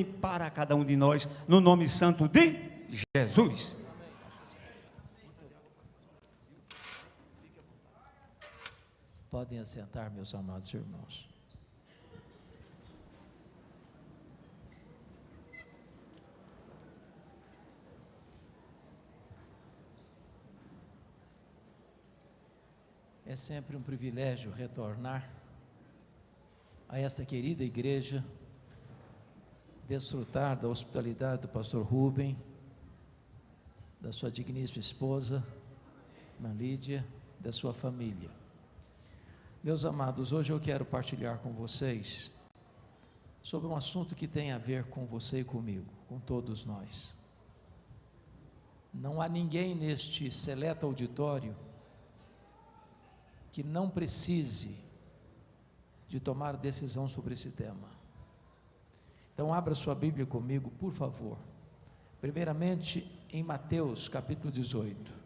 para cada um de nós, no nome santo de Jesus. Podem assentar, meus amados irmãos. É sempre um privilégio retornar a esta querida igreja, desfrutar da hospitalidade do pastor Rubem, da sua digníssima esposa, irmã Lídia, da sua família. Meus amados, hoje eu quero partilhar com vocês sobre um assunto que tem a ver com você e comigo, com todos nós. Não há ninguém neste seleto auditório que não precise de tomar decisão sobre esse tema. Então abra sua Bíblia comigo, por favor. Primeiramente em Mateus capítulo 18.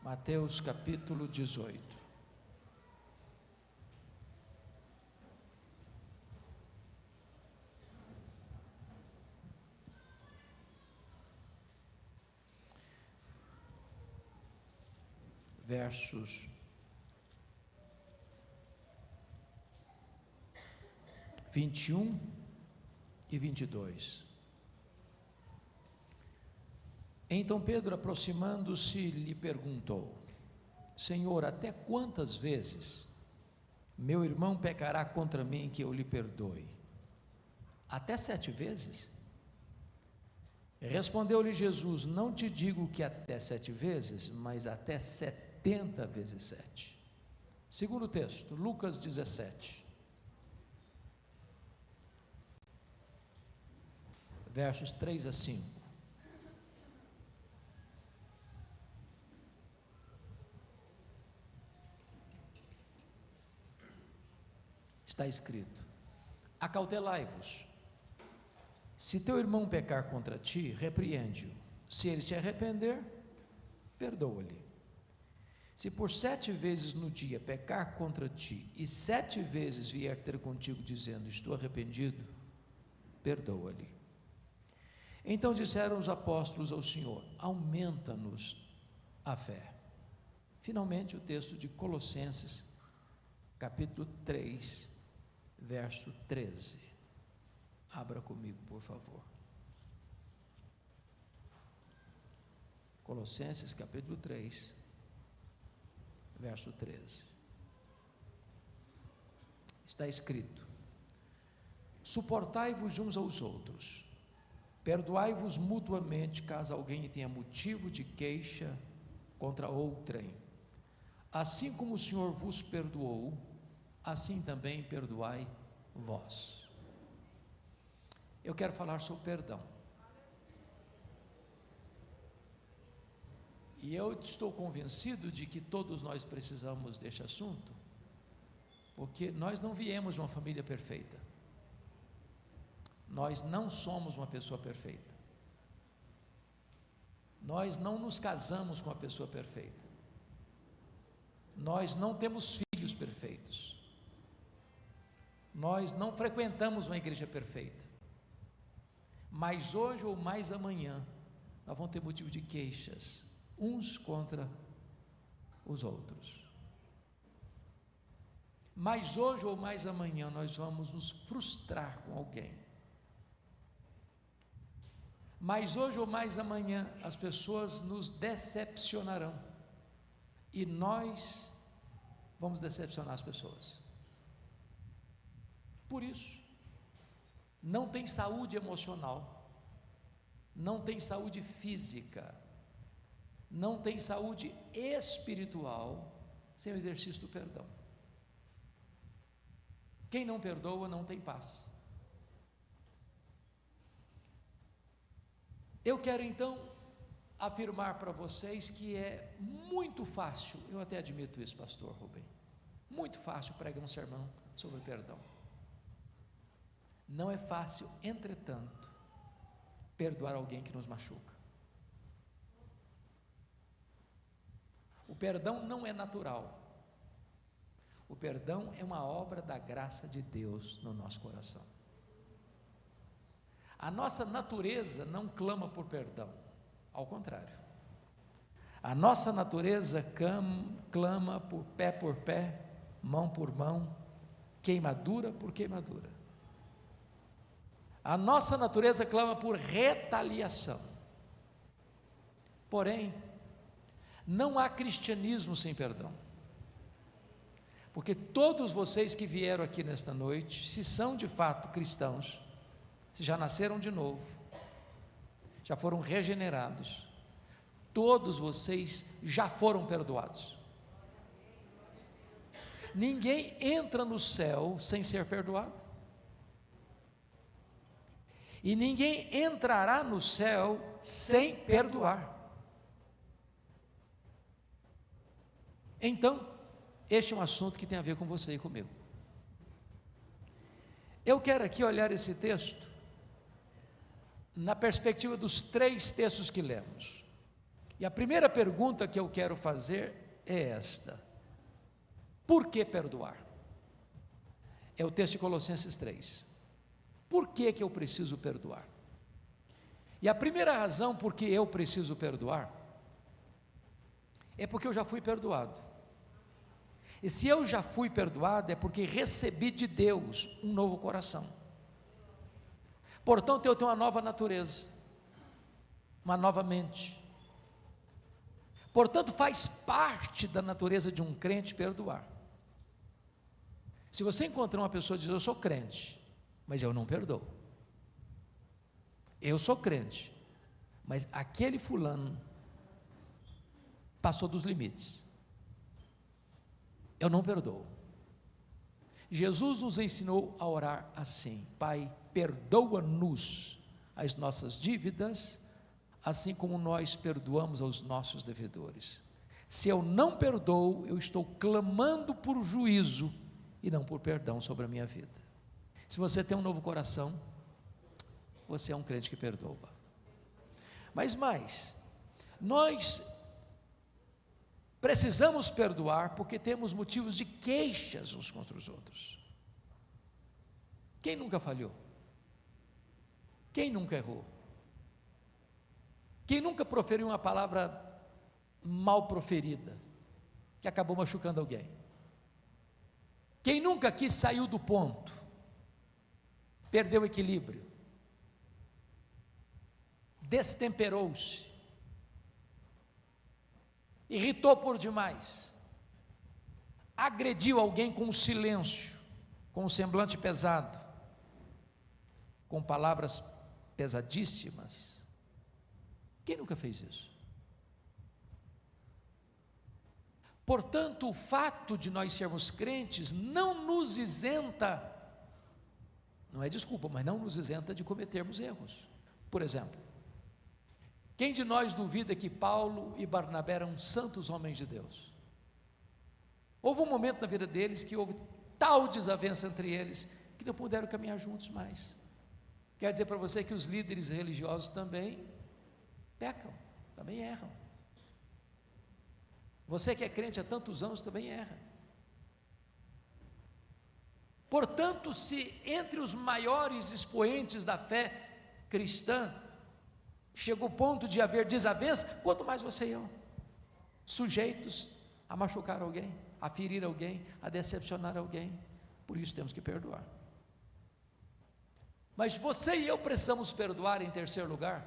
Mateus capítulo 18. Versos 21 e 22. Então Pedro, aproximando-se, lhe perguntou: Senhor, até quantas vezes meu irmão pecará contra mim que eu lhe perdoe? Até 7 vezes? Respondeu-lhe Jesus: não te digo que até 7 vezes, mas até 70 vezes 7. Segundo texto, Lucas 17, versos 3 a 5. Está escrito: acautelai-vos. Se teu irmão pecar contra ti, repreende-o. Se ele se arrepender, perdoa-lhe. Se por 7 vezes no dia pecar contra ti, e 7 vezes vier ter contigo dizendo: estou arrependido, perdoa-lhe. Então disseram os apóstolos ao Senhor: aumenta-nos a fé. Finalmente o texto de Colossenses, capítulo 3, verso 13. Abra comigo, por favor. Colossenses capítulo 3, verso 13. Está escrito: suportai-vos uns aos outros, perdoai-vos mutuamente, caso alguém tenha motivo de queixa contra outrem. Assim como o Senhor vos perdoou, assim também perdoai vós. Eu quero falar sobre perdão. E eu estou convencido de que todos nós precisamos deste assunto, porque nós não viemos de uma família perfeita. Nós não somos uma pessoa perfeita. Nós não nos casamos com uma pessoa perfeita. Nós não temos filhos perfeitos. Nós não frequentamos uma igreja perfeita. Mas hoje ou mais amanhã, nós vamos ter motivo de queixas, uns contra os outros. Mas hoje ou mais amanhã, nós vamos nos frustrar com alguém. Mas hoje ou mais amanhã, as pessoas nos decepcionarão. E nós vamos decepcionar as pessoas. Por isso, não tem saúde emocional, não tem saúde física, não tem saúde espiritual sem o exercício do perdão. Quem não perdoa não tem paz. Eu quero então afirmar para vocês que é muito fácil, eu até admito isso, pastor Rubem, muito fácil pregar um sermão sobre perdão. Não é fácil, entretanto, perdoar alguém que nos machuca. O perdão não é natural. O perdão é uma obra da graça de Deus no nosso coração. A nossa natureza não clama por perdão, ao contrário. A nossa natureza clama por pé, mão por mão, queimadura por queimadura. A nossa natureza clama por retaliação. Porém, não há cristianismo sem perdão. Porque todos vocês que vieram aqui nesta noite, se são de fato cristãos, se já nasceram de novo, já foram regenerados, todos vocês já foram perdoados. Ninguém entra no céu sem ser perdoado. E ninguém entrará no céu sem perdoar. Então, este é um assunto que tem a ver com você e comigo. Eu quero aqui olhar esse texto na perspectiva dos 3 textos que lemos. E a primeira pergunta que eu quero fazer é esta: por que perdoar? É o texto de Colossenses 3. Por que eu preciso perdoar? E a primeira razão por que eu preciso perdoar é porque eu já fui perdoado. E se eu já fui perdoado é porque recebi de Deus um novo coração. Portanto, eu tenho uma nova natureza, uma nova mente. Portanto, faz parte da natureza de um crente perdoar. Se você encontrar uma pessoa que diz: eu sou crente, mas eu não perdoo. Eu sou crente, mas aquele fulano passou dos limites. Eu não perdoo. Jesus nos ensinou a orar assim: Pai, perdoa-nos as nossas dívidas, assim como nós perdoamos aos nossos devedores. Se eu não perdoo, eu estou clamando por juízo e não por perdão sobre a minha vida. Se você tem um novo coração, você é um crente que perdoa. Mas mais, nós precisamos perdoar porque temos motivos de queixas uns contra os outros. Quem nunca falhou? Quem nunca errou? Quem nunca proferiu uma palavra mal proferida, que acabou machucando alguém? Quem nunca aqui saiu do ponto, perdeu o equilíbrio, destemperou-se, irritou por demais, agrediu alguém com um silêncio, com um semblante pesado, com palavras pesadíssimas? Quem nunca fez isso? Portanto, o fato de nós sermos crentes não nos isenta, não é desculpa, mas não nos isenta de cometermos erros. Por exemplo, quem de nós duvida que Paulo e Barnabé eram santos homens de Deus? Houve um momento na vida deles que houve tal desavença entre eles, que não puderam caminhar juntos mais. Quer dizer para você que os líderes religiosos também pecam, também erram. Você que é crente há tantos anos também erra. Portanto, se entre os maiores expoentes da fé cristã chegou o ponto de haver desavença, quanto mais você e eu, sujeitos a machucar alguém, a ferir alguém, a decepcionar alguém. Por isso temos que perdoar. Mas você e eu precisamos perdoar em terceiro lugar,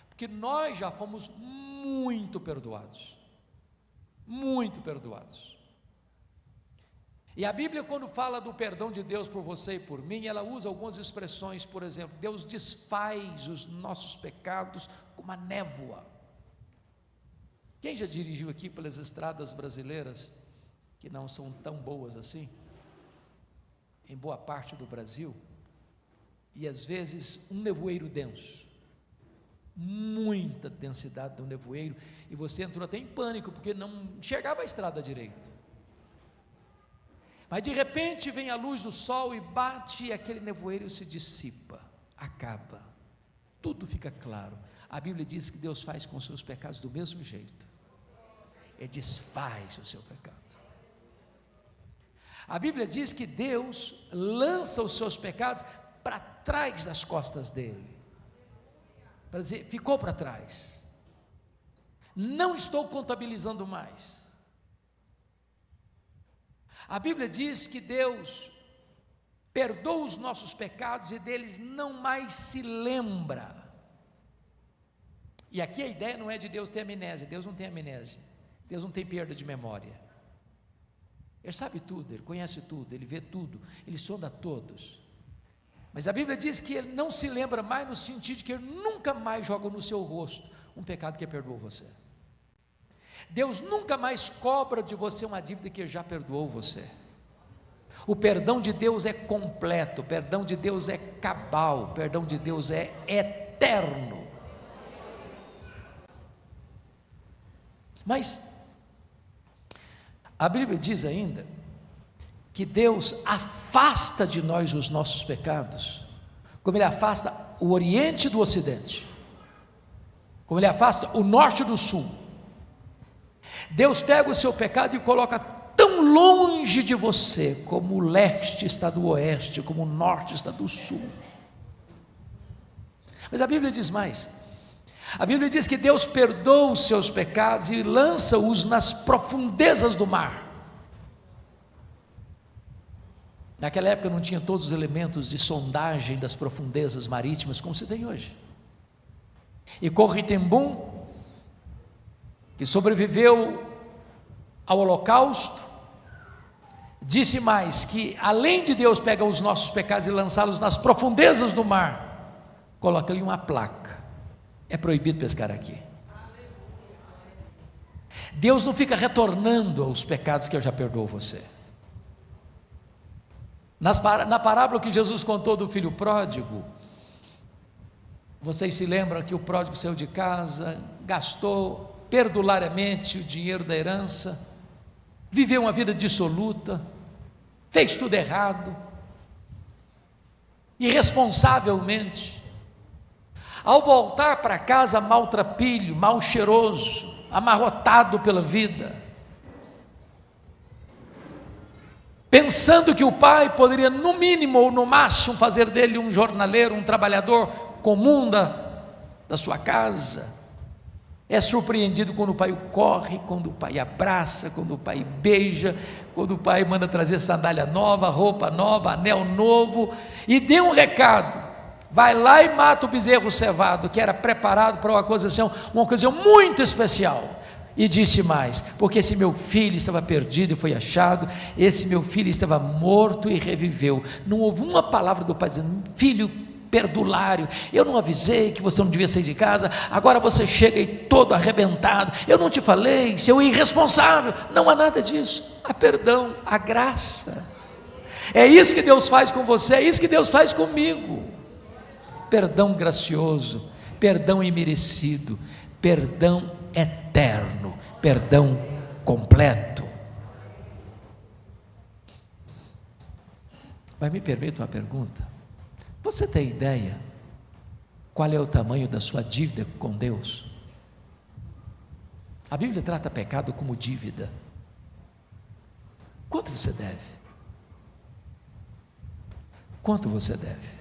porque nós já fomos muito perdoados. Muito perdoados. E a Bíblia, quando fala do perdão de Deus por você e por mim, ela usa algumas expressões. Por exemplo, Deus desfaz os nossos pecados como a névoa. Quem já dirigiu aqui pelas estradas brasileiras, que não são tão boas assim, em boa parte do Brasil, e às vezes um nevoeiro denso, muita densidade do nevoeiro, e você entrou até em pânico, porque não enxergava a estrada direito. Mas de repente vem a luz do sol e bate, e aquele nevoeiro se dissipa, acaba, tudo fica claro. A Bíblia diz que Deus faz com os seus pecados do mesmo jeito, Ele desfaz o seu pecado. A Bíblia diz que Deus lança os seus pecados para trás das costas dele, para dizer, ficou para trás, não estou contabilizando mais. A Bíblia diz que Deus perdoa os nossos pecados e deles não mais se lembra. E aqui a ideia não é de Deus ter amnésia. Deus não tem amnésia, Deus não tem perda de memória. Ele sabe tudo, Ele conhece tudo, Ele vê tudo, Ele sonda todos. Mas a Bíblia diz que Ele não se lembra mais, no sentido de que Ele nunca mais joga no seu rosto um pecado que Ele perdoou você. Deus nunca mais cobra de você uma dívida que Ele já perdoou você. O perdão de Deus é completo, o perdão de Deus é cabal, o perdão de Deus é eterno. Mas a Bíblia diz ainda que Deus afasta de nós os nossos pecados, como Ele afasta o Oriente do Ocidente, como Ele afasta o Norte do Sul. Deus pega o seu pecado e coloca tão longe de você, como o leste está do oeste, como o norte está do sul. Mas a Bíblia diz mais. A Bíblia diz que Deus perdoa os seus pecados e lança-os nas profundezas do mar. Naquela época não tinha todos os elementos de sondagem das profundezas marítimas como se tem hoje. E Corrie ten Boom, que sobreviveu ao Holocausto, disse mais, que além de Deus pegar os nossos pecados e lançá-los nas profundezas do mar, coloca ali uma placa: é proibido pescar aqui. Deus não fica retornando aos pecados que eu já perdoo você. Na parábola que Jesus contou do filho pródigo, vocês se lembram que o pródigo saiu de casa, gastou perdulariamente o dinheiro da herança, viveu uma vida dissoluta, fez tudo errado, irresponsavelmente. Ao voltar para casa maltrapilho, mal cheiroso, amarrotado pela vida, pensando que o pai poderia no mínimo ou no máximo fazer dele um jornaleiro, um trabalhador comum da sua casa, é surpreendido quando o pai o corre, quando o pai abraça, quando o pai beija, quando o pai manda trazer sandália nova, roupa nova, anel novo, e dê um recado: vai lá e mata o bezerro cevado, que era preparado para uma ocasião muito especial. E disse mais: porque esse meu filho estava perdido e foi achado, esse meu filho estava morto e reviveu. Não houve uma palavra do pai dizendo: filho perdulário, eu não avisei que você não devia sair de casa, agora você chega aí todo arrebentado, eu não te falei, seu irresponsável. Não há nada disso. Há perdão, há graça. É isso que Deus faz com você, é isso que Deus faz comigo. Perdão gracioso, perdão imerecido, perdão eterno, perdão completo. Mas me permita uma pergunta: você tem ideia qual é o tamanho da sua dívida com Deus? A Bíblia trata pecado como dívida. Quanto você deve? Quanto você deve?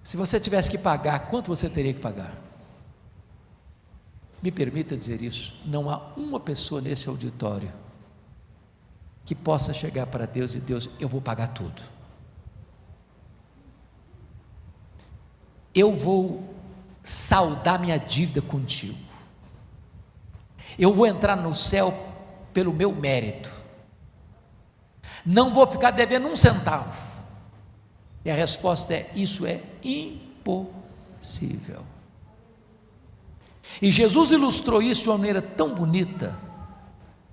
Se você tivesse que pagar, quanto você teria que pagar? Me permita dizer isso: não há uma pessoa nesse auditório que possa chegar para Deus e Deus, eu vou pagar tudo. Eu vou saldar minha dívida contigo. Eu vou entrar no céu pelo meu mérito. Não vou ficar devendo um centavo. E a resposta é: isso é impossível. E Jesus ilustrou isso de uma maneira tão bonita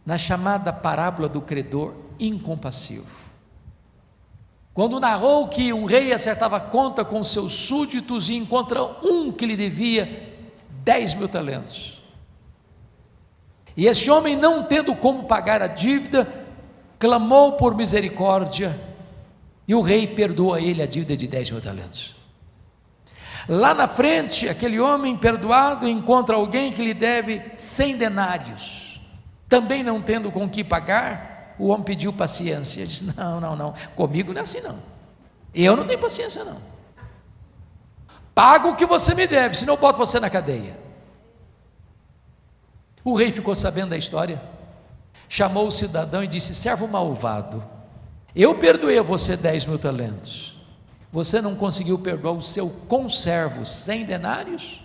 na chamada parábola do credor incompassivo, quando narrou que um rei acertava conta com seus súditos e encontra um que lhe devia 10.000 talentos. E esse homem, não tendo como pagar a dívida, clamou por misericórdia, e o rei perdoa a ele a dívida de 10.000 talentos. Lá na frente, aquele homem perdoado encontra alguém que lhe deve 100 denários. Também não tendo com que pagar, o homem pediu paciência. Ele disse: não, comigo não é assim não. Eu não tenho paciência não. Paga o que você me deve, senão eu boto você na cadeia. O rei ficou sabendo da história, chamou o cidadão e disse: servo malvado, eu perdoei a você 10.000 talentos, você não conseguiu perdoar o seu conservo 100 denários?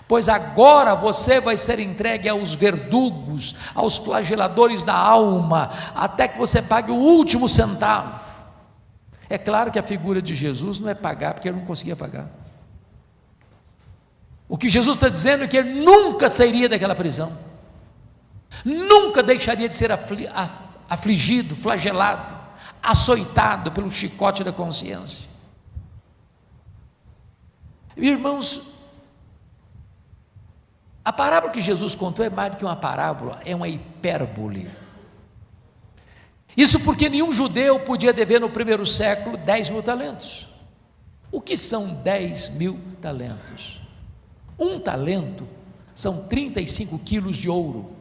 Pois agora você vai ser entregue aos verdugos, aos flageladores da alma, até que você pague o último centavo. É claro que a figura de Jesus não é pagar, porque ele não conseguia pagar. O que Jesus está dizendo é que ele nunca sairia daquela prisão, nunca deixaria de ser afligido, flagelado, açoitado pelo chicote da consciência. Irmãos, a parábola que Jesus contou é mais do que uma parábola, é uma hipérbole. Isso porque nenhum judeu podia dever no primeiro século 10.000 talentos. O que são 10.000 talentos? Um talento são 35 quilos de ouro.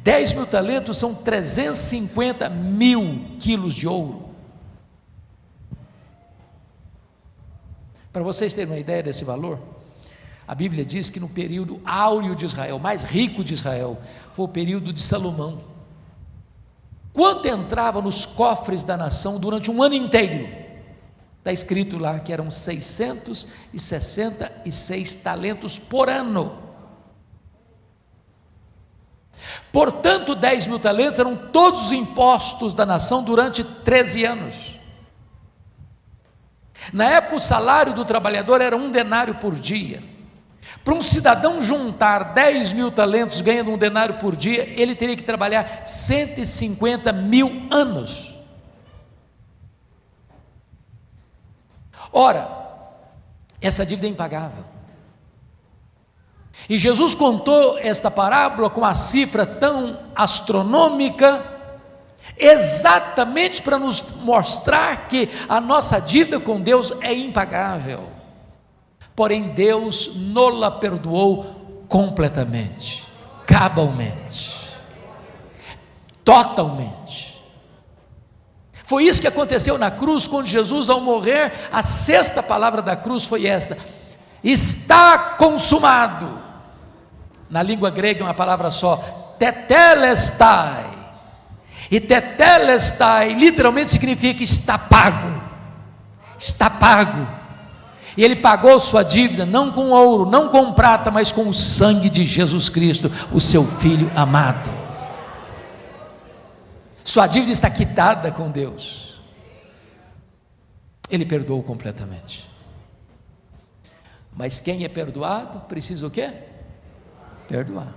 10.000 talentos são 350.000 quilos de ouro. Para vocês terem uma ideia desse valor, a Bíblia diz que no período áureo de Israel, mais rico de Israel, foi o período de Salomão. Quanto entrava nos cofres da nação durante um ano inteiro? Está escrito lá que eram 666 talentos por ano. Portanto, 10.000 talentos eram todos os impostos da nação durante 13 anos. Na época, o salário do trabalhador era 1 denário por dia. Para um cidadão juntar 10.000 talentos ganhando 1 denário por dia, ele teria que trabalhar 150.000 anos. Ora, essa dívida é impagável. E Jesus contou esta parábola com uma cifra tão astronômica, exatamente para nos mostrar que a nossa dívida com Deus é impagável. Porém, Deus nos-la perdoou completamente, cabalmente, totalmente. Foi isso que aconteceu na cruz, quando Jesus, ao morrer, a 6ª palavra da cruz foi esta: está consumado. Na língua grega é uma palavra só, tetelestai. E tetelestai literalmente significa está pago. Está pago. E ele pagou sua dívida não com ouro, não com prata, mas com o sangue de Jesus Cristo, o seu Filho amado. Sua dívida está quitada com Deus. Ele perdoou completamente. Mas quem é perdoado precisa o quê? Perdoar.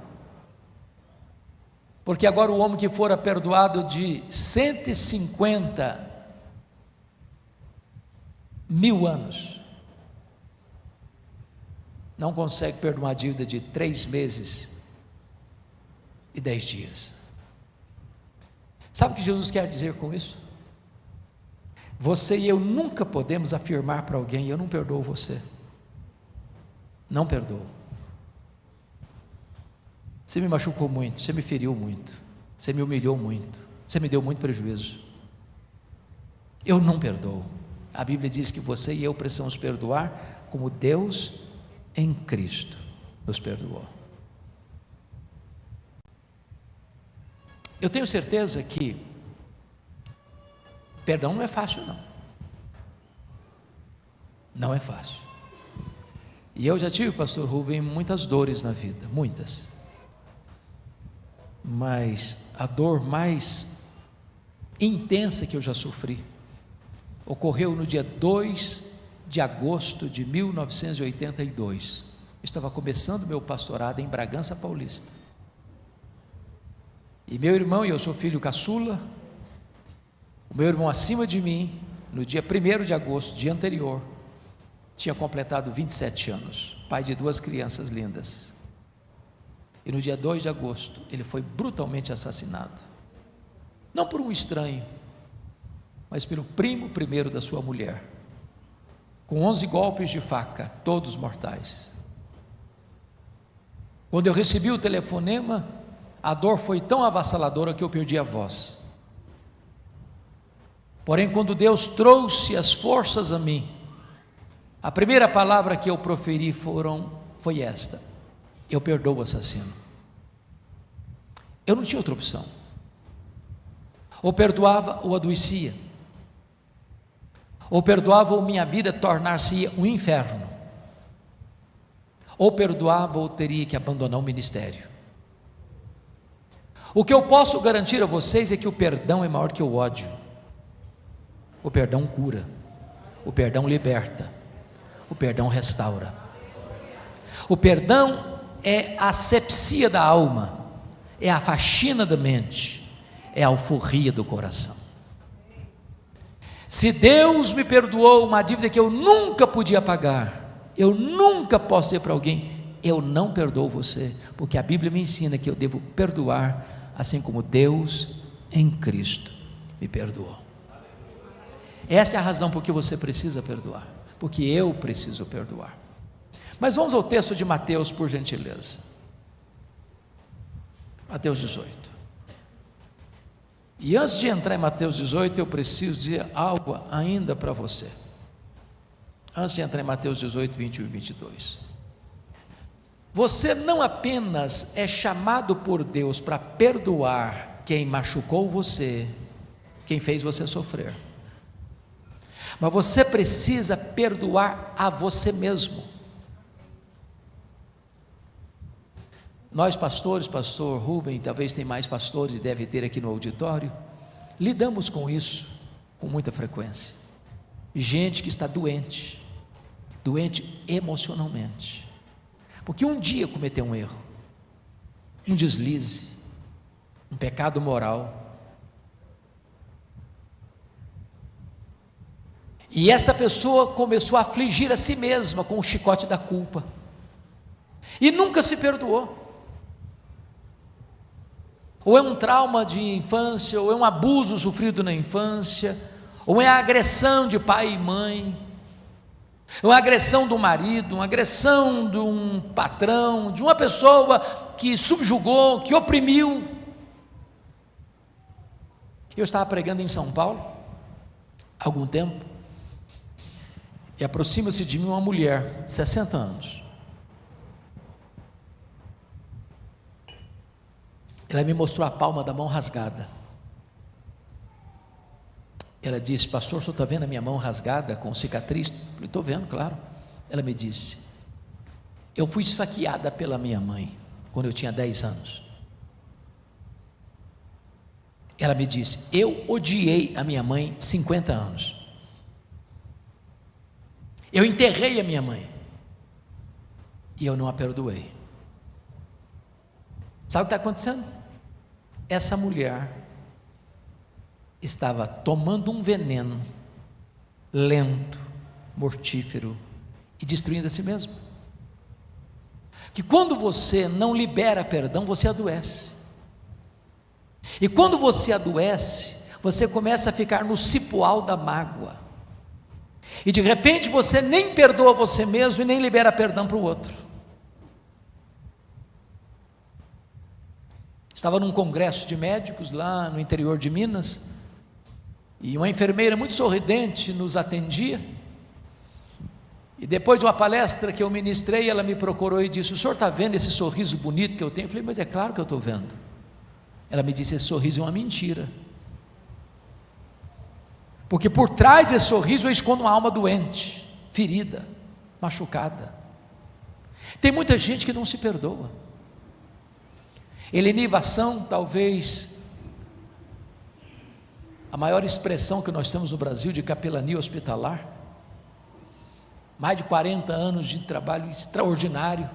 Porque agora o homem que fora perdoado de 150.000 anos não consegue perdoar a dívida de 3 meses e 10 dias. Sabe o que Jesus quer dizer com isso? Você e eu nunca podemos afirmar para alguém: eu não perdoo você. Não perdoo. Você me machucou muito, você me feriu muito, você me humilhou muito, você me deu muito prejuízo. Eu não perdoo. A Bíblia diz que você e eu precisamos perdoar como Deus em Cristo nos perdoou. Eu tenho certeza que perdão não é fácil, não. Não é fácil. E eu já tive, pastor Rubem, muitas dores na vida, muitas. Mas a dor mais intensa que eu já sofri ocorreu no dia 2 de agosto de 1982. Estava começando meu pastorado em Bragança Paulista. E meu irmão, e eu sou filho caçula, o meu irmão acima de mim, no dia 1º de agosto, dia anterior, tinha completado 27 anos, pai de 2 crianças lindas. E no dia 2 de agosto, ele foi brutalmente assassinado. Não por um estranho, mas pelo primo primeiro da sua mulher, com 11 golpes de faca, todos mortais. Quando eu recebi o telefonema, a dor foi tão avassaladora que eu perdi a voz. Porém, quando Deus trouxe as forças a mim, a primeira palavra que eu proferi foi esta: eu perdoo o assassino. Eu não tinha outra opção. Ou perdoava ou adoecia. Ou perdoava ou minha vida tornar-se um inferno. Ou perdoava ou teria que abandonar o ministério. O que eu posso garantir a vocês é que o perdão é maior que o ódio. O perdão cura. O perdão liberta. O perdão restaura. O perdão é a asepsia da alma, é a faxina da mente, é a alforria do coração. Se Deus me perdoou uma dívida que eu nunca podia pagar, eu nunca posso dizer para alguém: eu não perdoo você, porque a Bíblia me ensina que eu devo perdoar, assim como Deus em Cristo me perdoou. Essa é a razão por que você precisa perdoar, porque eu preciso perdoar. Mas vamos ao texto de Mateus, por gentileza. Mateus 18. E antes de entrar em Mateus 18, eu preciso dizer algo ainda para você. Antes de entrar em Mateus 18, 21 e 22. Você não apenas é chamado por Deus para perdoar quem machucou você, quem fez você sofrer, mas você precisa perdoar a você mesmo. Nós pastores, pastor Rubem, talvez tem mais pastores e deve ter aqui no auditório, lidamos com isso com muita frequência. Gente que está doente emocionalmente, porque um dia cometeu um erro, um deslize, um pecado moral, e esta pessoa começou a afligir a si mesma com o chicote da culpa, e nunca se perdoou. Ou é um trauma de infância, ou é um abuso sofrido na infância, ou é a agressão de pai e mãe, ou a agressão do marido, uma agressão de um patrão, de uma pessoa que subjugou, que oprimiu. Eu estava pregando em São Paulo há algum tempo, e aproxima-se de mim uma mulher de 60 anos. Ela me mostrou a palma da mão rasgada. Ela disse: pastor, o senhor está vendo a minha mão rasgada com cicatriz? Eu falei: estou vendo, claro. Ela me disse: eu fui esfaqueada pela minha mãe quando eu tinha 10 anos. Ela me disse: eu odiei a minha mãe 50 anos. Eu enterrei a minha mãe e eu não a perdoei. Sabe o que está acontecendo? Essa mulher estava tomando um veneno lento, mortífero e destruindo a si mesma. Que quando você não libera perdão, você adoece. E quando você adoece, você começa a ficar no cipoal da mágoa. E de repente você nem perdoa você mesmo e nem libera perdão para o outro. Estava num congresso de médicos lá no interior de Minas, e uma enfermeira muito sorridente nos atendia, e depois de uma palestra que eu ministrei, ela me procurou e disse: o senhor está vendo esse sorriso bonito que eu tenho? Eu falei: mas é claro que eu estou vendo. Ela me disse: esse sorriso é uma mentira, porque por trás desse sorriso eu escondo uma alma doente, ferida, machucada. Tem muita gente que não se perdoa. Helenivação, talvez a maior expressão que nós temos no Brasil de capelania hospitalar, mais de 40 anos de trabalho extraordinário,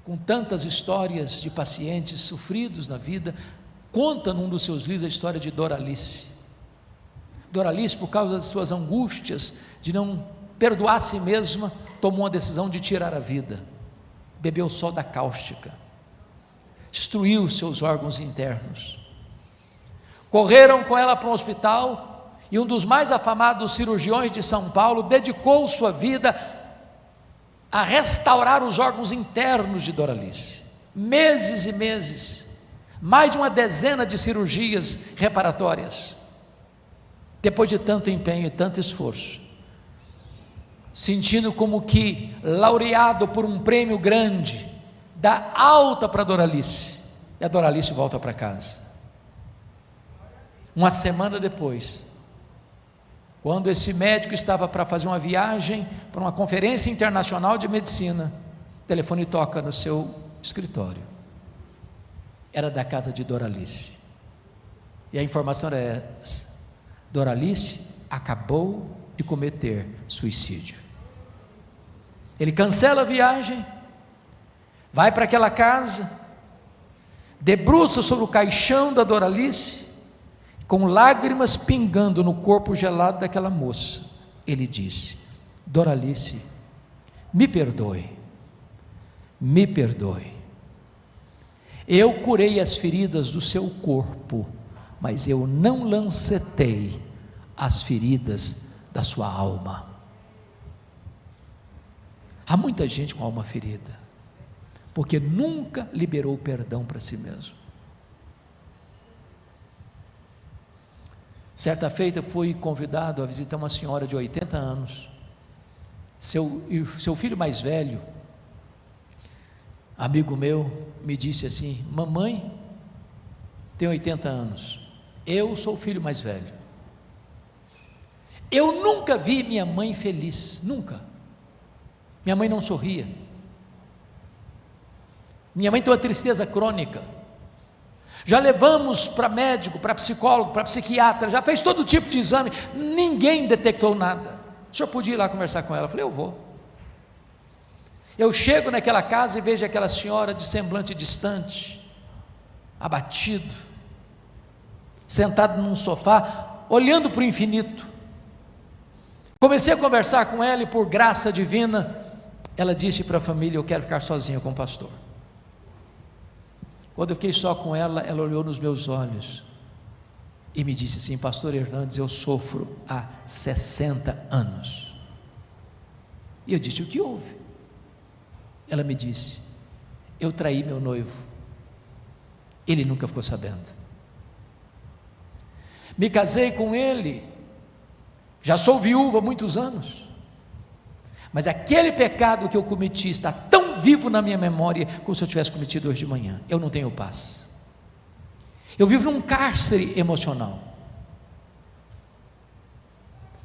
com tantas histórias de pacientes sofridos na vida. Conta num dos seus livros a história de Doralice. Doralice, por causa das suas angústias de não perdoar a si mesma, tomou uma decisão de tirar a vida, bebeu soda cáustica, destruiu seus órgãos internos. Correram com ela para um hospital, e um dos mais afamados cirurgiões de São Paulo dedicou sua vida a restaurar os órgãos internos de Doralice. Meses e meses, mais de uma dezena de cirurgias reparatórias, depois de tanto empenho e tanto esforço, sentindo como que laureado por um prêmio grande, dá alta para a Doralice, e a Doralice volta para casa. Uma semana depois, quando esse médico estava para fazer uma viagem para uma conferência internacional de medicina, o telefone toca no seu escritório. Era da casa de Doralice, e a informação era essa: Doralice acabou de cometer suicídio. Ele cancela a viagem, vai para aquela casa, debruça sobre o caixão da Doralice, com lágrimas pingando no corpo gelado daquela moça. Ele disse: Doralice, me perdoe, me perdoe. Eu curei as feridas do seu corpo, mas eu não lancetei as feridas da sua alma. Há muita gente com a alma ferida, porque nunca liberou perdão para si mesmo. Certa feita fui convidado a visitar uma senhora de 80 anos, seu filho mais velho, amigo meu, me disse assim: mamãe tem 80 anos, eu sou o filho mais velho, eu nunca vi minha mãe feliz, nunca. Minha mãe não sorria, minha mãe tem uma tristeza crônica, já levamos para médico, para psicólogo, para psiquiatra, já fez todo tipo de exame, ninguém detectou nada. O senhor podia ir lá conversar com ela? Eu falei: eu vou. Eu chego naquela casa e vejo aquela senhora de semblante distante, abatido, sentado num sofá, olhando para o infinito. Comecei a conversar com ela e, por graça divina, ela disse para a família: eu quero ficar sozinha com o pastor. Quando eu fiquei só com ela, ela olhou nos meus olhos e me disse assim: pastor Hernandes, eu sofro há 60 anos. E eu disse: o que houve? Ela me disse: eu traí meu noivo, ele nunca ficou sabendo. Me casei com ele, já sou viúva há muitos anos, mas aquele pecado que eu cometi está tão vivo na minha memória como se eu tivesse cometido hoje de manhã. Eu não tenho paz, eu vivo num cárcere emocional.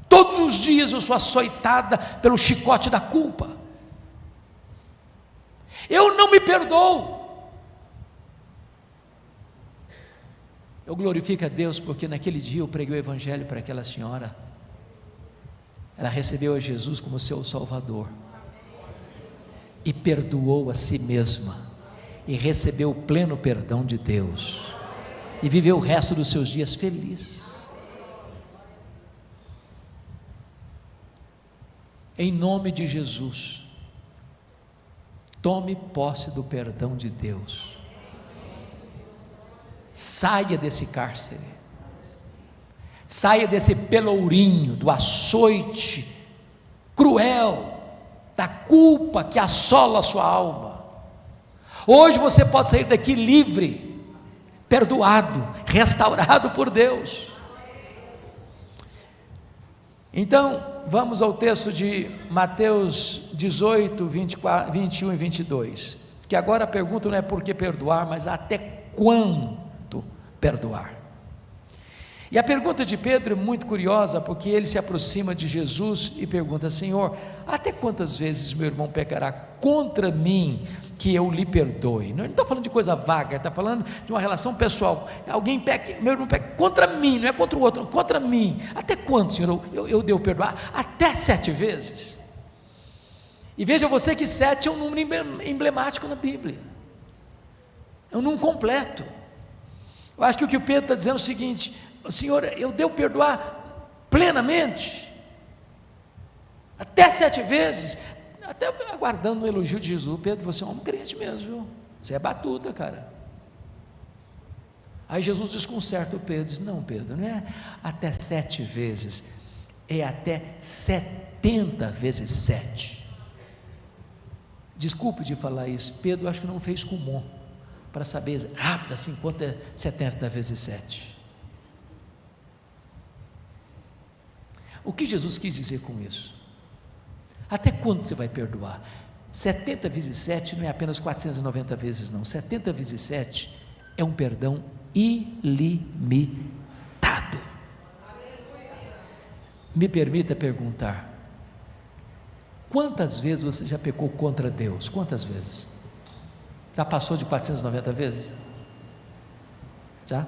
Todos os dias eu sou açoitada pelo chicote da culpa. Eu não me perdoo. Eu glorifico a Deus porque naquele dia eu preguei o evangelho para aquela senhora. Ela recebeu a Jesus como seu Salvador e perdoou a si mesma e recebeu o pleno perdão de Deus e viveu o resto dos seus dias feliz. Em nome de Jesus, tome posse do perdão de Deus. Saia desse cárcere, saia desse pelourinho, do açoite cruel, da culpa que assola a sua alma. Hoje você pode sair daqui livre, perdoado, restaurado por Deus. Então, vamos ao texto de Mateus 18, 24, 21 e 22, que agora a pergunta não é por que perdoar, mas até quando perdoar. E a pergunta de Pedro é muito curiosa, porque ele se aproxima de Jesus e pergunta: Senhor, até quantas vezes meu irmão pecará contra mim que eu lhe perdoe? Não, ele não está falando de coisa vaga, ele está falando de uma relação pessoal. Alguém peca, meu irmão peca contra mim, não é contra o outro, contra mim. Até quanto, Senhor, eu devo perdoar? Até 7 vezes. E veja você que 7 é um número emblemático na Bíblia, é um número completo. Eu acho que o Pedro está dizendo é o seguinte: Senhor, eu devo perdoar plenamente, até 7 vezes, até aguardando o elogio de Jesus. Pedro, você é um homem crente mesmo, viu? Você é batuta, cara. Aí Jesus desconcerta o Pedro, diz: não, Pedro, não é até 7 vezes, é até 70 vezes 7. Desculpe de falar isso, Pedro acho que não fez comum, para saber rápido assim quanto é 70 vezes 7. O que Jesus quis dizer com isso? Até quando você vai perdoar? 70 vezes 7 não é apenas 490 vezes não, 70 vezes 7 é um perdão ilimitado. Me permita perguntar, quantas vezes você já pecou contra Deus? Quantas vezes? Já passou de 490 vezes? Já?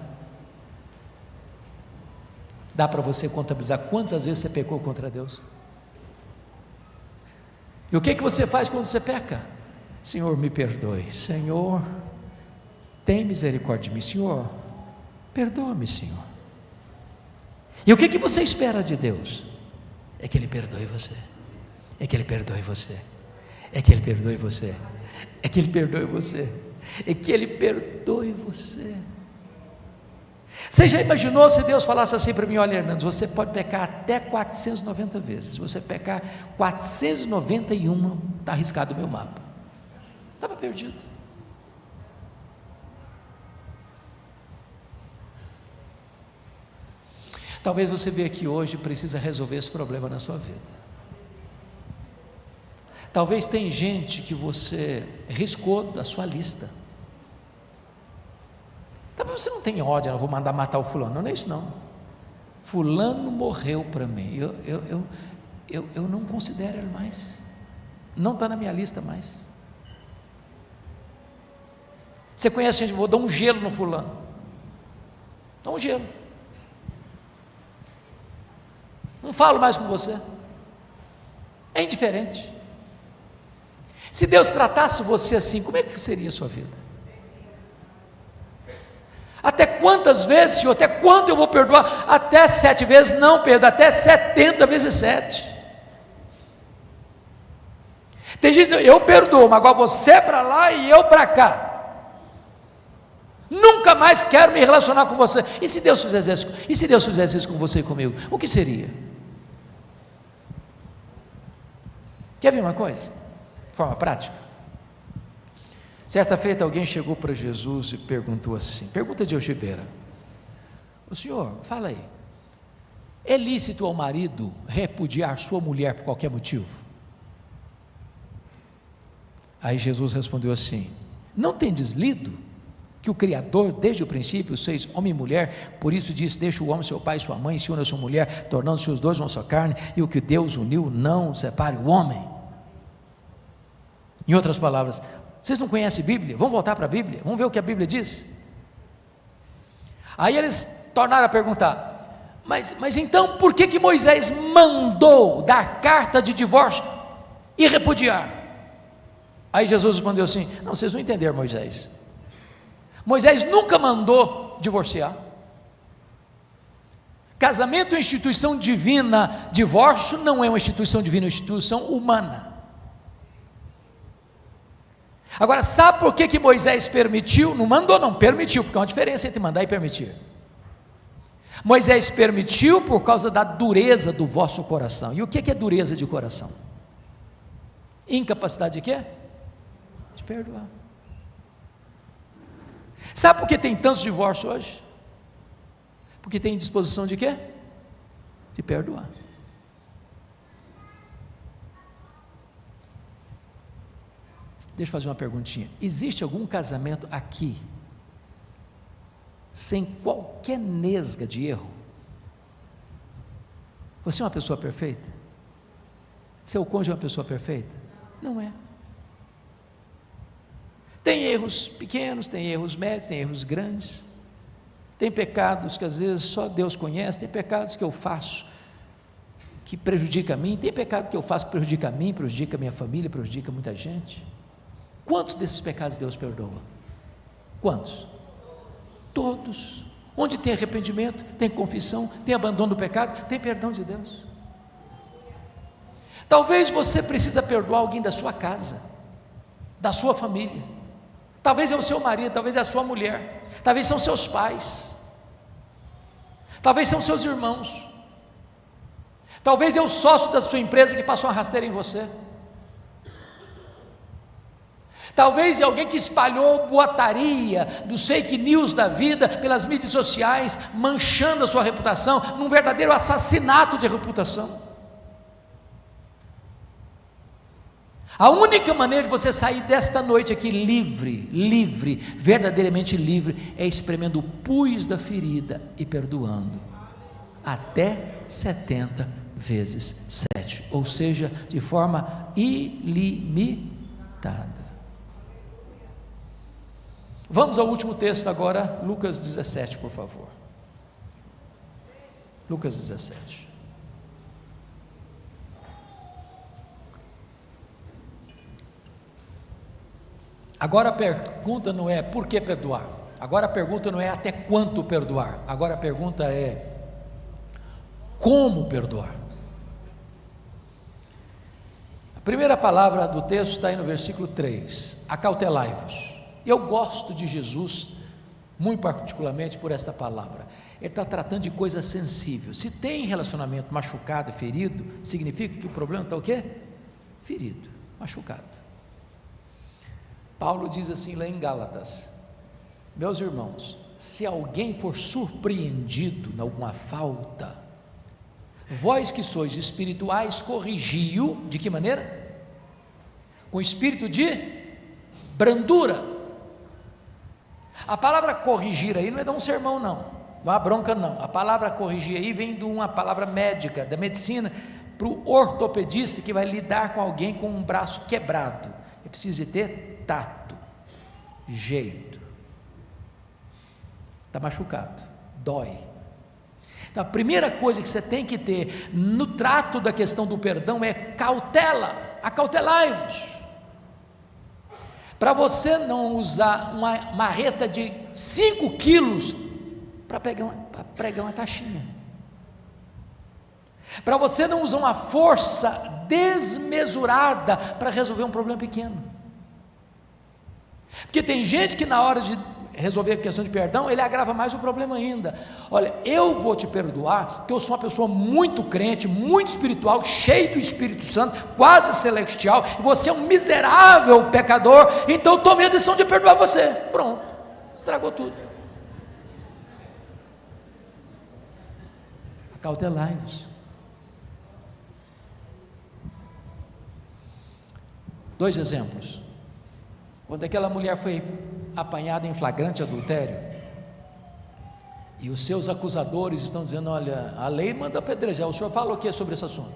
Dá para você contabilizar quantas vezes você pecou contra Deus? E o que você faz quando você peca? Senhor, me perdoe. Senhor, tem misericórdia de mim. Senhor, perdoa-me, Senhor. E o que você espera de Deus? É que Ele perdoe você. É que Ele perdoe você. É que Ele perdoe você. É que Ele perdoe você. É que Ele perdoe você. Você já imaginou se Deus falasse assim para mim: olha, Hernandes, você pode pecar até 490 vezes. Se você pecar 491, está arriscado o meu mapa. Estava perdido. Talvez você veja aqui hoje e precisa resolver esse problema na sua vida. Talvez tem gente que você riscou da sua lista. Talvez você não tenha ódio, eu vou mandar matar o fulano. Não é isso não. Fulano morreu para mim. Eu não considero ele mais. Não está na minha lista mais. Você conhece gente, vou dar um gelo no fulano. Dá um gelo. Não falo mais com você. É indiferente. Se Deus tratasse você assim, como é que seria a sua vida? Até quantas vezes, Senhor? Até quando eu vou perdoar? Até 7 vezes? Não, Pedro, até 70 vezes 7. Tem gente, eu perdoo, mas agora você para lá e eu para cá. Nunca mais quero me relacionar com você. E se Deus fizesse isso? E se Deus fizesse isso com você e comigo? O que seria? Quer ver uma coisa? De forma prática. Certa feita alguém chegou para Jesus e perguntou assim, pergunta de algibeira: o senhor, fala aí, é lícito ao marido repudiar sua mulher por qualquer motivo? Aí Jesus respondeu assim: não tendes lido que o Criador desde o princípio os fez homem e mulher, por isso disse: deixa o homem seu pai e sua mãe, se une a sua mulher, tornando-se os dois uma só carne, e o que Deus uniu não separe o homem. Em outras palavras, vocês não conhecem a Bíblia? Vamos voltar para a Bíblia, vamos ver o que a Bíblia diz. Aí eles tornaram a perguntar: mas então por que Moisés mandou dar carta de divórcio e repudiar? Aí Jesus respondeu assim: não, vocês não entenderam Moisés. Moisés nunca mandou divorciar. Casamento é uma instituição divina, divórcio não é uma instituição divina, é uma instituição humana. Agora, sabe por que Moisés permitiu? Não mandou não, permitiu, porque há uma diferença entre mandar e permitir. Moisés permitiu por causa da dureza do vosso coração. E o que é dureza de coração? Incapacidade de quê? De perdoar. Sabe por que tem tantos divórcios hoje? Porque tem disposição de quê? De perdoar. Deixa eu fazer uma perguntinha. Existe algum casamento aqui sem qualquer nesga de erro? Você é uma pessoa perfeita? Seu cônjuge é uma pessoa perfeita? Não é. Tem erros pequenos, tem erros médios, tem erros grandes, tem pecados que às vezes só Deus conhece, tem pecados que eu faço que prejudica a mim, tem pecado que eu faço que prejudica a mim, prejudica a minha família, prejudica muita gente. Quantos desses pecados Deus perdoa? Quantos? Todos. Onde tem arrependimento, tem confissão, tem abandono do pecado, tem perdão de Deus. Talvez você precisa perdoar alguém da sua casa, da sua família. Talvez é o seu marido, talvez é a sua mulher, talvez são seus pais, talvez são seus irmãos, talvez é o sócio da sua empresa que passou uma rasteira em você. Talvez é alguém que espalhou boataria dos fake news da vida pelas mídias sociais, manchando a sua reputação, num verdadeiro assassinato de reputação. A única maneira de você sair desta noite aqui livre, verdadeiramente livre, é espremendo o pus da ferida e perdoando, até 70 vezes 7, ou seja, de forma ilimitada. Vamos ao último texto agora, Lucas 17, por favor. Lucas 17. Agora a pergunta não é por que perdoar, agora a pergunta não é até quanto perdoar, agora a pergunta é como perdoar. A primeira palavra do texto está aí no versículo 3, acautelai-vos. Eu gosto de Jesus, muito particularmente por esta palavra, ele está tratando de coisa sensível. Se tem relacionamento machucado e ferido, significa que o problema está o quê? Ferido, machucado. Paulo diz assim lá em Gálatas: meus irmãos, se alguém for surpreendido em alguma falta, vós que sois espirituais, corrigi-o, de que maneira? Com espírito de brandura. A palavra corrigir aí não é dar um sermão não é uma bronca não, a palavra corrigir aí vem de uma palavra médica, da medicina, para o ortopedista que vai lidar com alguém com um braço quebrado, ele precisa ter tato, jeito, está machucado, dói. Então a primeira coisa que você tem que ter no trato da questão do perdão é cautela, acautelai-vos, para você não usar uma marreta de 5 quilos para pregar uma taxinha, para você não usar uma força desmesurada para resolver um problema pequeno, porque tem gente que na hora de resolver a questão de perdão, ele agrava mais o problema ainda. Olha, eu vou te perdoar, porque eu sou uma pessoa muito crente, muito espiritual, cheio do Espírito Santo, quase celestial, e você é um miserável pecador, então eu tomei a decisão de perdoar você. Pronto, estragou tudo. Acautelai-vos. 2 exemplos. Quando aquela mulher foi apanhada em flagrante adultério, e os seus acusadores estão dizendo: olha, a lei manda apedrejar, o senhor fala o que sobre esse assunto?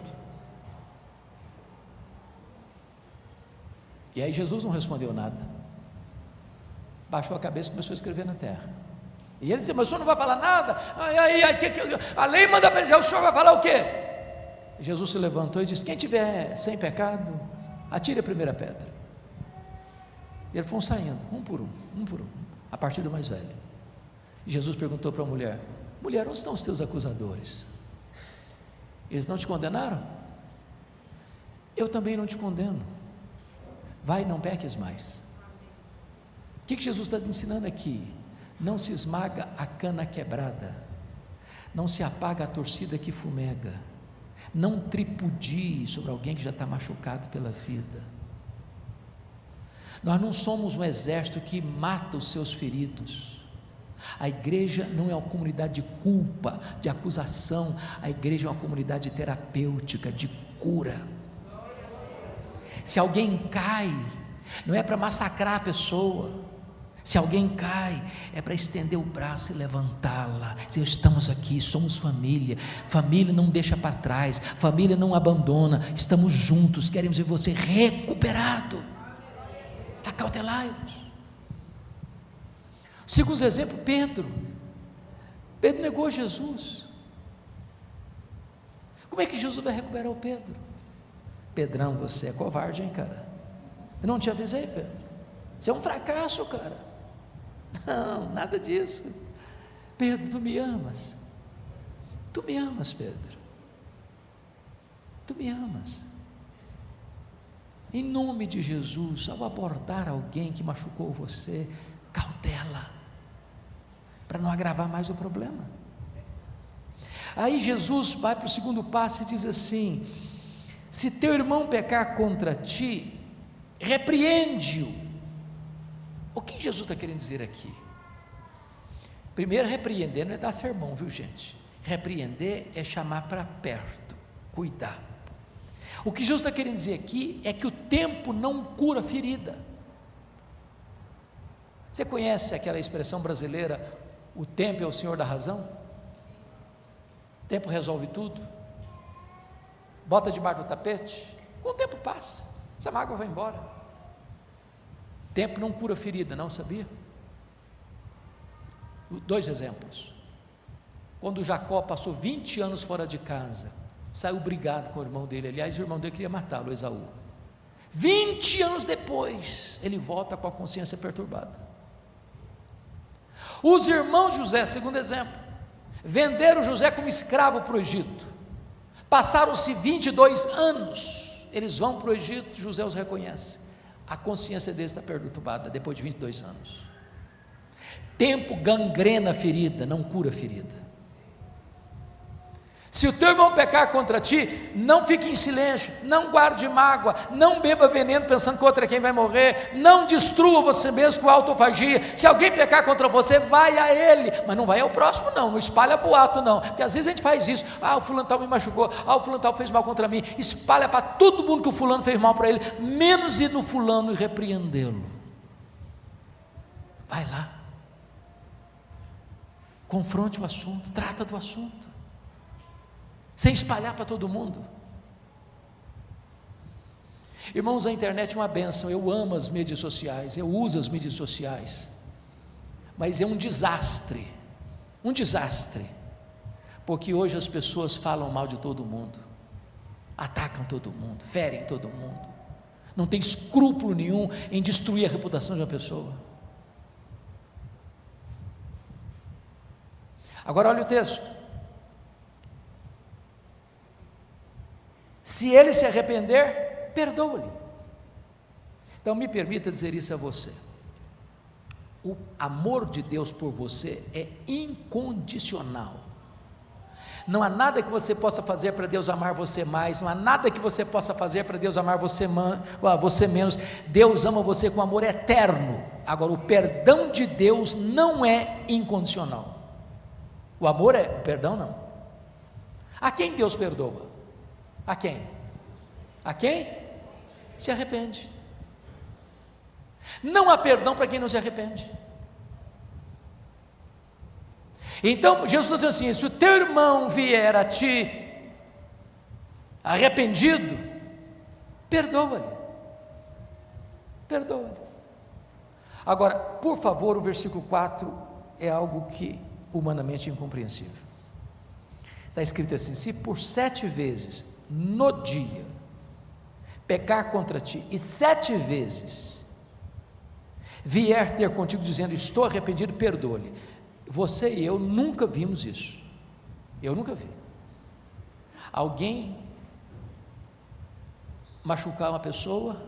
E aí Jesus não respondeu nada, baixou a cabeça e começou a escrever na terra. E ele disse: mas o senhor não vai falar nada? A lei manda apedrejar, o senhor vai falar o quê? Jesus se levantou e disse: quem tiver sem pecado, atire a primeira pedra. E eles foram saindo, um por um, a partir do mais velho. E Jesus perguntou para a mulher: mulher, onde estão os teus acusadores? Eles não te condenaram? Eu também não te condeno, vai e não peques mais. O que Jesus está te ensinando aqui? Não se esmaga a cana quebrada, não se apaga a torcida que fumega, não tripudie sobre alguém que já está machucado pela vida. Nós não somos um exército que mata os seus feridos. A igreja não é uma comunidade de culpa, de acusação. A igreja é uma comunidade terapêutica, de cura. Se alguém cai, não é para massacrar a pessoa. Se alguém cai, é para estender o braço e levantá-la. Dizer: estamos aqui, somos família. Família não deixa para trás, família não abandona. Estamos juntos, queremos ver você recuperado. Acautelai-vos. Segundo exemplo, Pedro negou Jesus. Como é que Jesus vai recuperar o Pedro? Pedrão, você é covarde, hein, cara? Eu não te avisei, Pedro, você é um fracasso, cara. Não, nada disso. Pedro, tu me amas, Pedro, tu me amas. Em nome de Jesus, ao abordar alguém que machucou você, cautela, para não agravar mais o problema. Aí Jesus vai para o segundo passo e diz assim: se teu irmão pecar contra ti, repreende-o, O que Jesus está querendo dizer aqui? Primeiro, repreender não é dar sermão, viu, gente? Repreender é chamar para perto, cuidar. O que Jesus está querendo dizer aqui é que o tempo não cura ferida. Você conhece aquela expressão brasileira, o tempo é o senhor da razão? O tempo resolve tudo. Bota debaixo do tapete, com o tempo passa, essa mágoa vai embora. Tempo não cura ferida, não sabia? 2 exemplos. Quando Jacó passou 20 anos fora de casa, saiu brigado com o irmão dele, aliás, o irmão dele queria matá-lo, Esaú. 20 anos depois, ele volta com a consciência perturbada. Os irmãos José, segundo exemplo, venderam José como escravo para o Egito. Passaram-se 22 anos, eles vão para o Egito, José os reconhece. A consciência deles está perturbada depois de 22 anos. Tempo gangrena a ferida, não cura a ferida. Se o teu irmão pecar contra ti, não fique em silêncio, não guarde mágoa, não beba veneno pensando que outro é quem vai morrer, não destrua você mesmo com autofagia. Se alguém pecar contra você, vai a ele, mas não vai ao próximo não espalha boato não, porque às vezes a gente faz isso, o fulano tal me machucou, o fulano tal fez mal contra mim, espalha para todo mundo que o fulano fez mal para ele, menos ir no fulano e repreendê-lo. Vai lá, confronte o assunto, trata do assunto, sem espalhar para todo mundo. Irmãos, a internet é uma bênção, eu amo as mídias sociais, eu uso as mídias sociais, mas é um desastre, porque hoje as pessoas falam mal de todo mundo, atacam todo mundo, ferem todo mundo, não tem escrúpulo nenhum em destruir a reputação de uma pessoa. Agora olha o texto. Se ele se arrepender, perdoa-lhe. Então me permita dizer isso a você. O amor de Deus por você é incondicional. Não há nada que você possa fazer para Deus amar você mais, não há nada que você possa fazer para Deus amar você menos. Deus ama você com amor eterno. Agora, o perdão de Deus não é incondicional. O amor é, o perdão não. A quem Deus perdoa? A quem? A quem? Se arrepende. Não há perdão para quem não se arrepende. Então Jesus está dizendo assim: se o teu irmão vier a ti arrependido, perdoa-lhe. Agora, por favor, o versículo 4 é algo que humanamente é incompreensível. Está escrito assim: se por 7 vezes no dia pecar contra ti, e 7 vezes vier ter contigo dizendo estou arrependido, perdoa-lhe. Você e eu nunca vimos isso. Eu nunca vi alguém machucar uma pessoa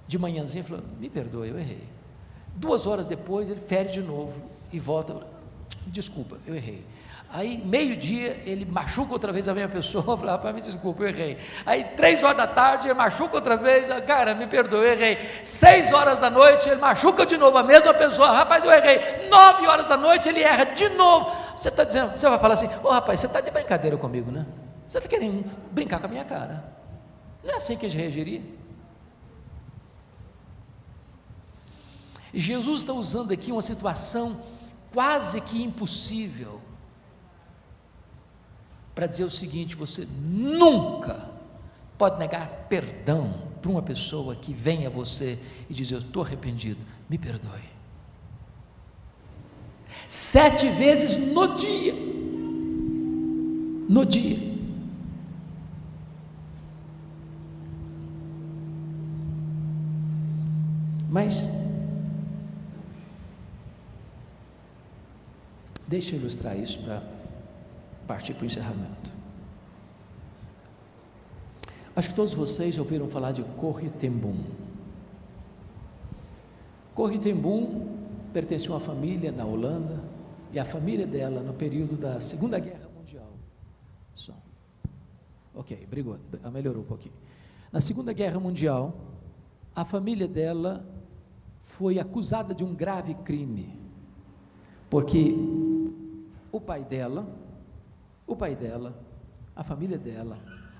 de manhãzinha e falar, me perdoa, eu errei. 2 horas depois ele fere de novo e volta, desculpa, eu errei. Aí, meio-dia, ele machuca outra vez a mesma pessoa, fala, rapaz, me desculpa, eu errei. Aí, 3 horas da tarde, ele machuca outra vez, cara, me perdoa, eu errei. 6 horas da noite, ele machuca de novo a mesma pessoa, rapaz, eu errei. 9 horas da noite, ele erra de novo. Você está dizendo, você vai falar assim, rapaz, você está de brincadeira comigo, né? Você está querendo brincar com a minha cara. Não é assim que a gente reagiria? E Jesus está usando aqui uma situação quase que impossível, para dizer o seguinte: você nunca pode negar perdão para uma pessoa que vem a você e diz, eu estou arrependido, me perdoe. 7 vezes no dia, mas deixa eu ilustrar isso para partir para o encerramento. Acho que todos vocês já ouviram falar de Corrie ten Boom. Corrie ten Boom pertencia a uma família na Holanda, e a família dela, no período da Segunda Guerra Mundial, melhorou um pouquinho. Na Segunda Guerra Mundial, a família dela foi acusada de um grave crime, porque o pai dela, a família dela,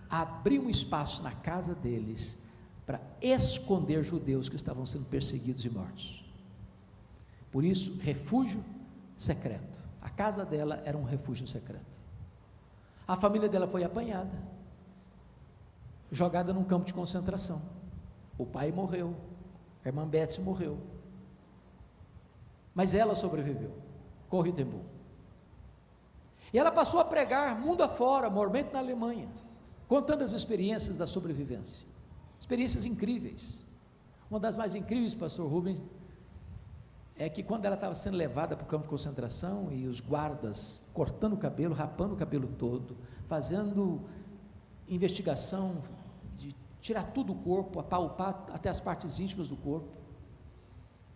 abriu um espaço na casa deles para esconder judeus que estavam sendo perseguidos e mortos. Por isso, refúgio secreto. A casa dela era um refúgio secreto. A família dela foi apanhada, jogada num campo de concentração. O pai morreu, a irmã Betsy morreu, mas ela sobreviveu, Corrie ten Boom. E ela passou a pregar mundo afora, mormente na Alemanha, contando as experiências da sobrevivência, experiências incríveis. Uma das mais incríveis, pastor Rubens, é que quando ela estava sendo levada para o campo de concentração e os guardas cortando o cabelo, rapando o cabelo todo, fazendo investigação de tirar tudo do corpo, apalpar até as partes íntimas do corpo,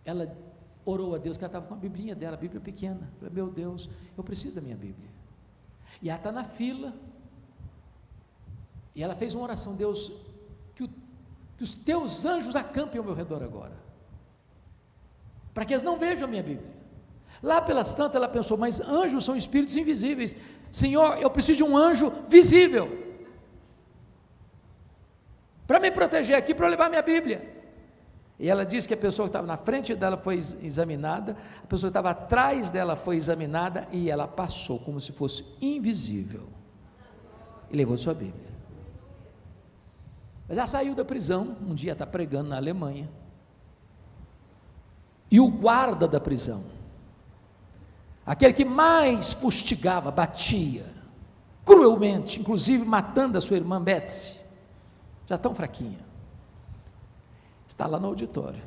ela orou a Deus, que ela estava com a biblinha dela, a Bíblia pequena. Falei, meu Deus, eu preciso da minha Bíblia. E ela está na fila, e ela fez uma oração: Deus, que os teus anjos acampem ao meu redor agora, para que eles não vejam a minha Bíblia. Lá pelas tantas ela pensou, mas anjos são espíritos invisíveis, Senhor, eu preciso de um anjo visível, para me proteger aqui, para eu levar minha Bíblia. E ela disse que a pessoa que estava na frente dela foi examinada, a pessoa que estava atrás dela foi examinada, e ela passou como se fosse invisível, e levou sua Bíblia. Mas ela saiu da prisão, um dia está pregando na Alemanha, e o guarda da prisão, aquele que mais fustigava, batia, cruelmente, inclusive matando a sua irmã Betsy, já tão fraquinha, está lá no auditório,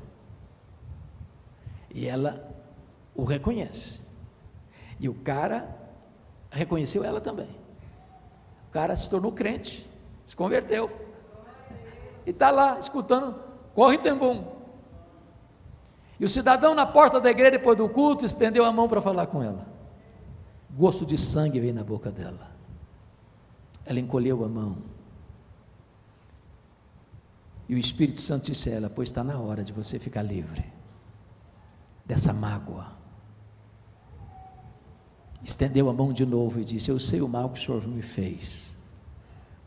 e ela o reconhece, e o cara reconheceu ela também. O cara se tornou crente, se converteu, e está lá escutando Corrie ten Boom. E o cidadão na porta da igreja, depois do culto, estendeu a mão para falar com ela. Gosto de sangue veio na boca dela. Ela encolheu a mão, e o Espírito Santo disse a ela: pois está na hora de você ficar livre dessa mágoa. Estendeu a mão de novo e disse: eu sei o mal que o Senhor me fez,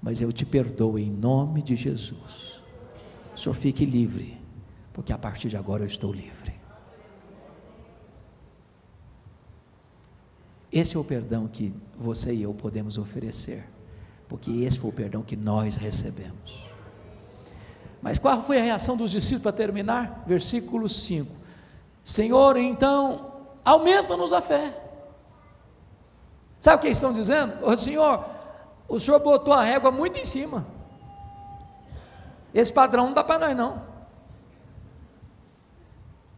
mas eu te perdoo em nome de Jesus. O Senhor fique livre, porque a partir de agora eu estou livre. Esse é o perdão que você e eu podemos oferecer, porque esse foi o perdão que nós recebemos. Mas qual foi a reação dos discípulos para terminar? Versículo 5: Senhor, então, aumenta-nos a fé. Sabe o que eles estão dizendo? Ô Senhor, o Senhor botou a régua muito em cima, esse padrão não dá para nós não,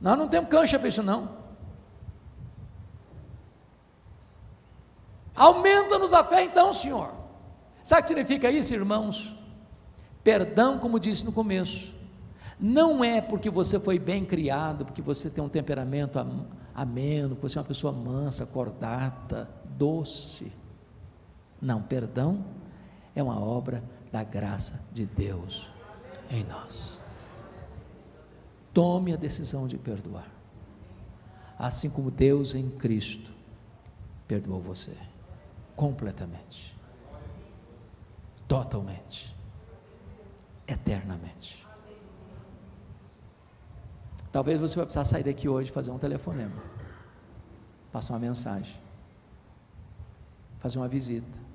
nós não temos cancha para isso não, aumenta-nos a fé então, Senhor. Sabe o que significa isso, irmãos? Perdão, como disse no começo, não é porque você foi bem criado, porque você tem um temperamento ameno, que você é uma pessoa mansa, cordata, doce. Não, perdão é uma obra da graça de Deus em nós. Tome a decisão de perdoar, assim como Deus em Cristo perdoou você, completamente, totalmente, eternamente. Talvez você vai precisar sair daqui hoje, fazer um telefonema, passar uma mensagem, fazer uma visita,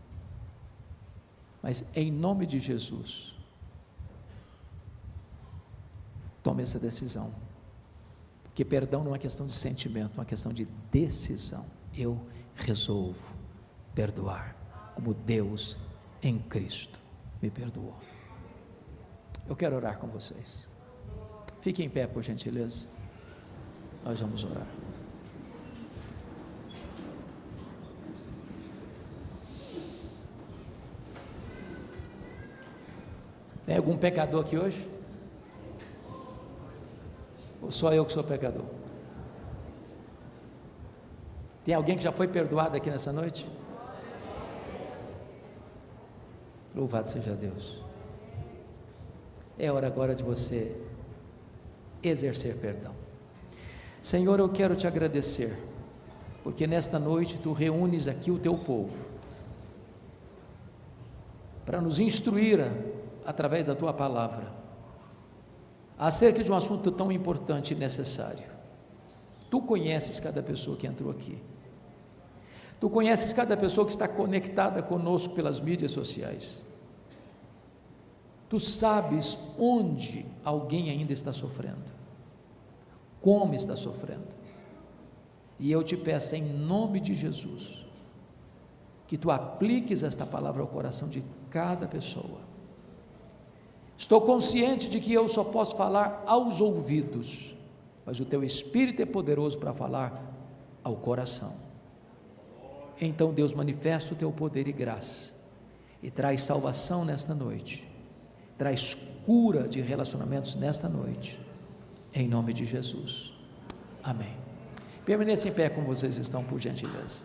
mas em nome de Jesus, tome essa decisão, porque perdão não é uma questão de sentimento, é uma questão de decisão. Eu resolvo perdoar, como Deus em Cristo me perdoou. Eu quero orar com vocês. Fiquem em pé, por gentileza. Nós vamos orar. Tem algum pecador aqui hoje? Ou só eu que sou pecador? Tem alguém que já foi perdoado aqui nessa noite? Louvado seja Deus. É hora agora de você exercer perdão. Senhor, eu quero te agradecer, porque nesta noite tu reúnes aqui o teu povo, para nos instruir através da tua palavra, acerca de um assunto tão importante e necessário. Tu conheces cada pessoa que entrou aqui, tu conheces cada pessoa que está conectada conosco pelas mídias sociais, tu sabes onde alguém ainda está sofrendo, como está sofrendo, e eu te peço em nome de Jesus, que tu apliques esta palavra ao coração de cada pessoa. Estou consciente de que eu só posso falar aos ouvidos, mas o teu Espírito é poderoso para falar ao coração. Então, Deus, manifesta o teu poder e graça, e traz salvação nesta noite, traz cura de relacionamentos nesta noite, em nome de Jesus, amém. Permaneça em pé como vocês estão, por gentileza.